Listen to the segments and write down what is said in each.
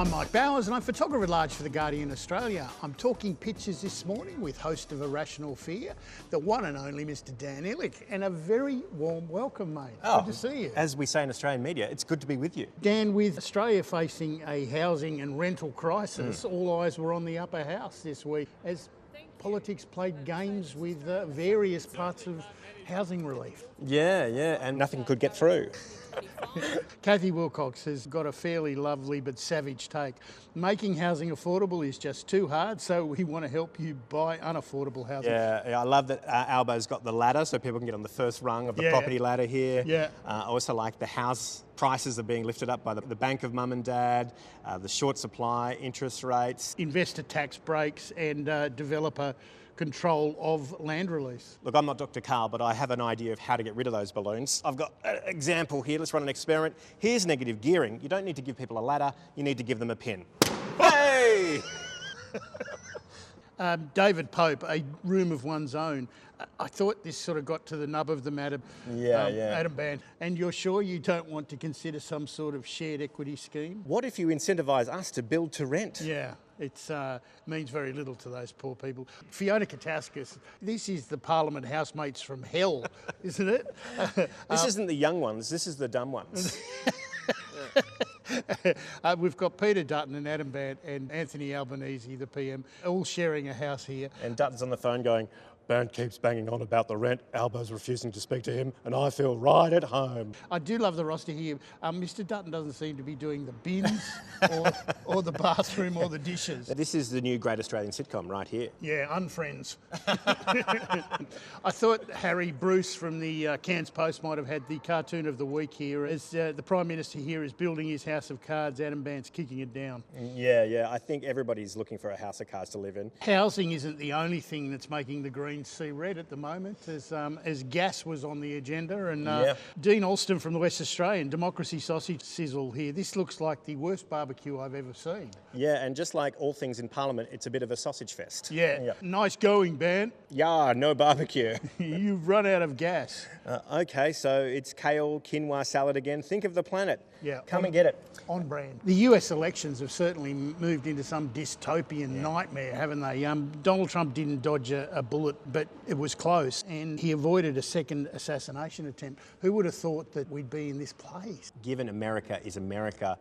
I'm Mike Bowers and I'm photographer at large for The Guardian Australia. I'm talking pictures this morning with host of Irrational Fear, the one and only Mr. Dan Ilic, and a very warm welcome, mate. Good to see you. As we say in Australian media, it's good to be with you. Dan, with Australia facing a housing and rental crisis, all eyes were on the upper house this week as politics played games with various parts of housing relief. Yeah, and nothing could get through. Kathy Wilcox has got a fairly lovely but savage take. Making housing affordable is just too hard, so we want to help you buy unaffordable housing. Yeah, I love that Albo's got the ladder so people can get on the first rung of the property ladder here. Yeah. I also like the house prices are being lifted up by the bank of mum and dad, the short supply, interest rates. Investor tax breaks and developer control of land release. Look, I'm not Dr. Karl, but I have an idea of how to get rid of those balloons. I've got an example here. Let's run an experiment. Here's negative gearing. You don't need to give people a ladder. You need to give them a pin. Hey! David Pope, A Room of One's Own. I thought this sort of got to the nub of the matter, Adam Band. And you're sure you don't want to consider some sort of shared equity scheme? What if you incentivise us to build to rent? Yeah, it means very little to those poor people. Fiona Kataskis, this is the Parliament housemates from hell, isn't it? This isn't the young ones, this is the dumb ones. We've got Peter Dutton and Adam Band and Anthony Albanese, the PM, all sharing a house here. And Dutton's on the phone going, Band keeps banging on about the rent, Albo's refusing to speak to him, and I feel right at home. I do love the roster here. Mr. Dutton doesn't seem to be doing the bins or the bathroom or the dishes. This is the new Great Australian sitcom right here. Yeah, Unfriends. I thought Harry Bruce from the Cairns Post might have had the cartoon of the week here as the Prime Minister here is building his house of cards, Adam Band's kicking it down. Yeah, I think everybody's looking for a house of cards to live in. Housing isn't the only thing that's making the Greens see red at the moment, as gas was on the agenda. And Dean Alston from the West Australian, Democracy Sausage Sizzle here. This looks like the worst barbecue I've ever seen. Yeah, and just like all things in Parliament, it's a bit of a sausage fest. Yeah. Nice going, Ban. Yeah, no barbecue. You've run out of gas. Okay, so it's kale, quinoa salad again. Think of the planet. Yeah. Come and get it. On brand. The US elections have certainly moved into some dystopian nightmare, haven't they? Donald Trump didn't dodge a bullet, but it was close, and he avoided a second assassination attempt. Who would have thought that we'd be in this place? Given America is America,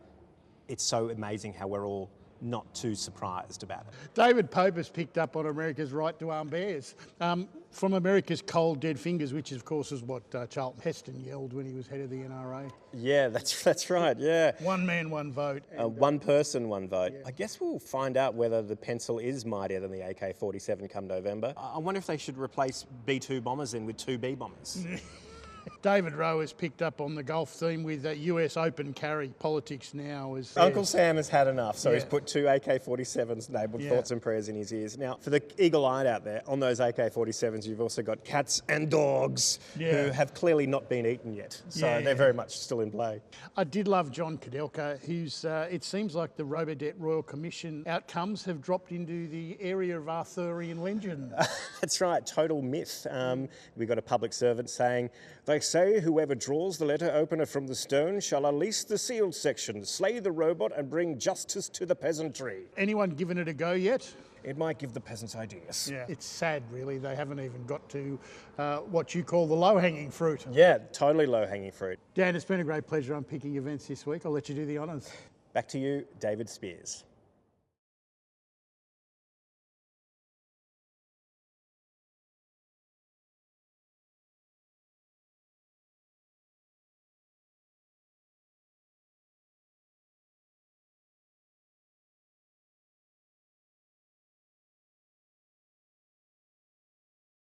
it's so amazing how we're all not too surprised about it. David Pope has picked up on America's right to arm bears. From America's cold dead fingers, which of course is what Charlton Heston yelled when he was head of the NRA. Yeah, that's right, yeah. One man, one vote. One person, one vote. Yeah. I guess we'll find out whether the pencil is mightier than the AK-47 come November. I wonder if they should replace B-2 bombers then with 2B bombers. David Rowe has picked up on the golf theme with US Open carry politics now. Uncle Sam has had enough, so he's put 2 AK-47s labelled thoughts and prayers in his ears. Now, for the eagle-eyed out there, on those AK-47s, you've also got cats and dogs who have clearly not been eaten yet. So they're very much still in play. I did love John Kudelka, who's, it seems like the Robodebt Royal Commission outcomes have dropped into the area of Arthurian legend. That's right, total myth. We've got a public servant saying, they say whoever draws the letter opener from the stone shall unleash the sealed section, slay the robot and bring justice to the peasantry. Anyone given it a go yet? It might give the peasants ideas. Yeah. It's sad, really. They haven't even got to what you call the low-hanging fruit. Yeah, totally low-hanging fruit. Dan, it's been a great pleasure unpicking events this week. I'll let you do the honours. Back to you, David Spears.